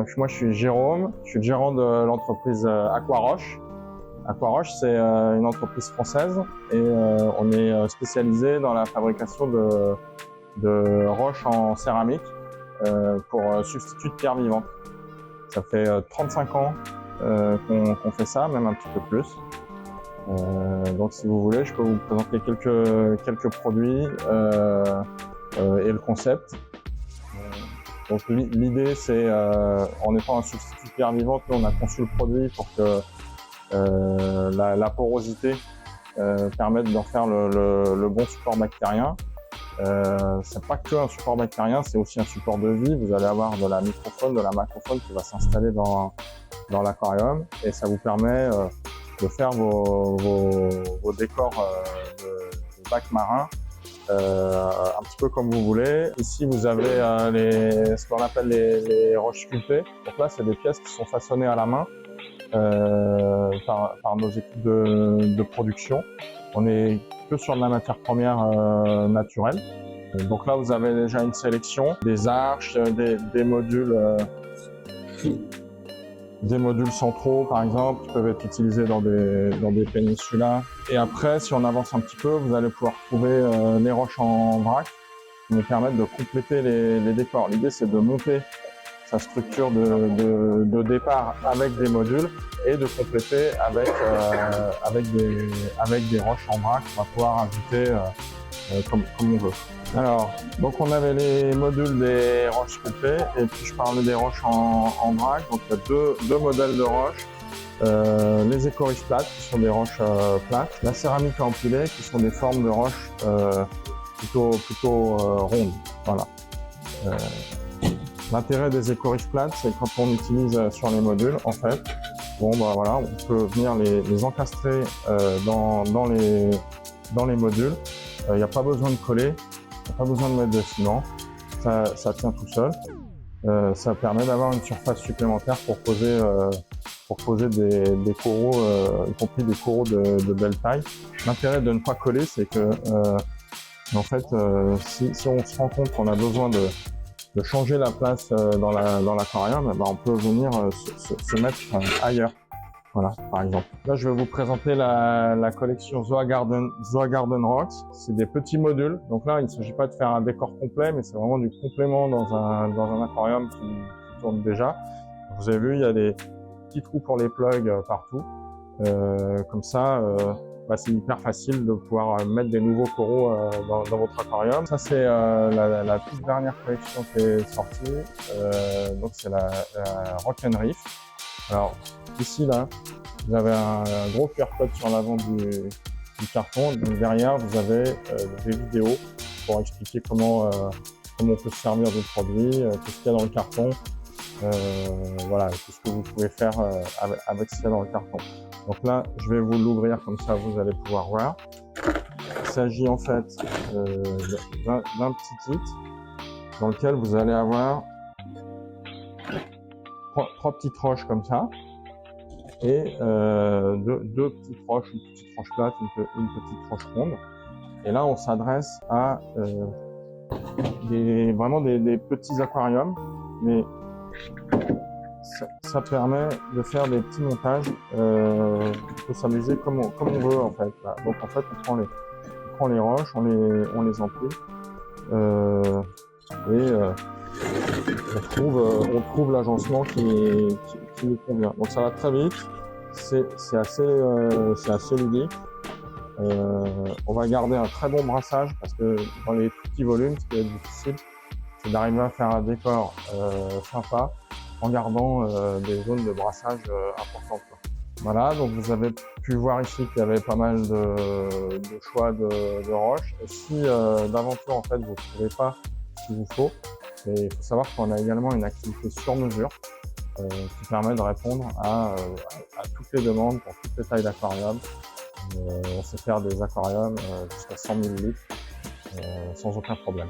Donc moi je suis Jérôme, je suis le gérant de l'entreprise Aquaroche. Aquaroche c'est une entreprise française et on est spécialisé dans la fabrication de roches en céramique pour substitut de pierres vivantes. Ça fait 35 ans qu'on fait ça, même un petit peu plus. Donc si vous voulez, je peux vous présenter quelques produits et le concept. Donc l'idée c'est, en étant un substitut de pierre vivante, nous on a conçu le produit pour que la porosité permette d'en faire le bon support bactérien. C'est pas que un support bactérien, c'est aussi un support de vie. Vous allez avoir de la microfaune, de la macrofaune qui va s'installer dans l'aquarium et ça vous permet de faire vos décors de bacs marins un petit peu comme vous voulez. Ici vous avez ce qu'on appelle les roches sculptées. Donc là c'est des pièces qui sont façonnées à la main par nos équipes de production. On est que sur de la matière première naturelle. Donc là vous avez déjà une sélection, des arches, des modules centraux par exemple qui peuvent être utilisés dans des péninsulas. Et après, si on avance un petit peu, vous allez pouvoir trouver les roches en vrac qui nous permettent de compléter les décors. L'idée c'est de monter sa structure de départ avec des modules et de compléter avec des roches en vrac qu'on va pouvoir ajouter comme on veut. Alors, donc on avait les modules des roches sculptées et puis je parlais des roches en vrac. Donc il y a deux modèles de roches. Les écorriches plates qui sont des roches plates, la céramique à empiler qui sont des formes de roches plutôt rondes. Voilà. L'intérêt des écorriches plates, c'est quand on utilise sur les modules, en fait, bon bah voilà, on peut venir les encastrer dans les modules. Il n'y a pas besoin de coller, il n'y a pas besoin de mettre de ciment, ça tient tout seul. Ça permet d'avoir une surface supplémentaire pour poser des coraux, y compris des coraux de belle taille. L'intérêt de ne pas coller, c'est que en fait, si on se rend compte qu'on a besoin de changer la place dans l'aquarium, ben on peut venir se mettre ailleurs. Voilà, par exemple. Là, je vais vous présenter la collection Zoa Garden Rocks. C'est des petits modules. Donc là, il ne s'agit pas de faire un décor complet, mais c'est vraiment du complément dans un aquarium qui tourne déjà. Vous avez vu, il y a des petits trous pour les plugs partout. Comme ça, c'est hyper facile de pouvoir mettre des nouveaux coraux dans votre aquarium. Ça, c'est la toute dernière collection qui est sortie. Donc, c'est la Rock'n'Reef. Alors, ici, là, vous avez un gros QR code sur l'avant du carton. Donc, derrière, vous avez des vidéos pour expliquer comment on peut se servir du produit, tout ce qu'il y a dans le carton. Voilà, tout ce que vous pouvez faire avec ce qu'il y a dans le carton. Donc là, je vais vous l'ouvrir comme ça, vous allez pouvoir voir. Il s'agit en fait d'un petit kit dans lequel vous allez avoir trois petites roches comme ça et deux petites roches, une petite roche plate, une petite roche ronde. Et là, on s'adresse à vraiment des petits aquariums, mais ça permet de faire des petits montages. On peut s'amuser comme on veut en fait. Là. Donc en fait, on prend les roches, on les empile et on trouve l'agencement qui nous convient. Donc ça va très vite. C'est assez ludique. On va garder un très bon brassage parce que dans les tout petits volumes, ce qui est difficile, c'est d'arriver à faire un décor sympa en gardant des zones de brassage importantes. Voilà, donc vous avez pu voir ici qu'il y avait pas mal de choix de roches. Et si d'aventure en fait vous ne trouvez pas ce qu'il vous faut, il faut savoir qu'on a également une activité sur mesure qui permet de répondre à toutes les demandes pour toutes les tailles d'aquarium. On sait faire des aquariums jusqu'à 100 000 litres sans aucun problème.